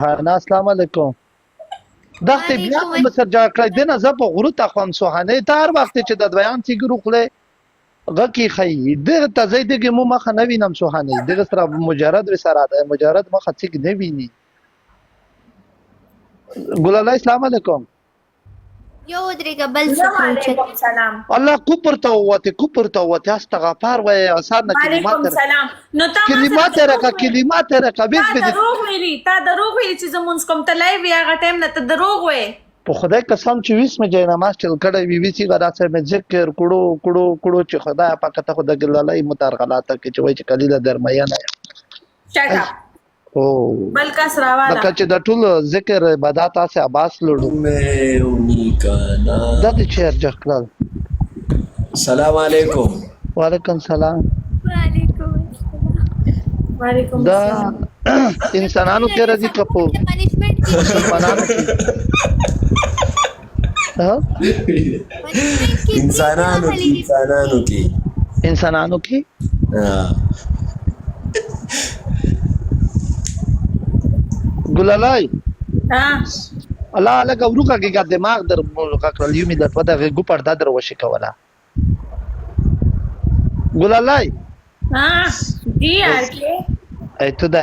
نه السلام علیکم دغه بیا وعلیکم مصر جا کړی دنه زه په غرو ته خوم سوهانه ته هر وخت چې د دویان سیګرو خله غکی خی دغه ته زید دغه مو مخه نه وینم سوهانه دغه سره مجرد وسره ده مجرد مخه څنګه نه ویني ګل الله السلام علیکم یو درېګه بل څه وعلیکم سلام. الله کوپر ته وته استغفار وای آسان نه وعلیکم کلمات سلام. نو تا کلمات رکا کلمات رکا بیس تا دروغ ویلي چې زمونږ کوم ته لایو هغه ټایم نه ته دروغ وې. په خدای قسم چې 20 مې جای نماز چل کړه وی سی غرا سره مې ذکر کړو چې خدای پاک ته خدای ګلالای متارغلاته کې چې وای چې کلیله درمیانه شټ اپ. او بل کس راواله. لکه چې د ټول ذکر عبادت اسه عباس لړو دا د چیر جکړل السلام علیکم وعلیکم السلام وعلیکم دا السلام. انسانانو کې راځي کپو پنیشمنت مسلمانانو کې ها انسانانو کې ګلالای ها الله لکه ورکه کې دماغ در مولکه کړل یو ملت ودا غو پردا در وشي کولا ګلالای ها جی آر کې ایته دا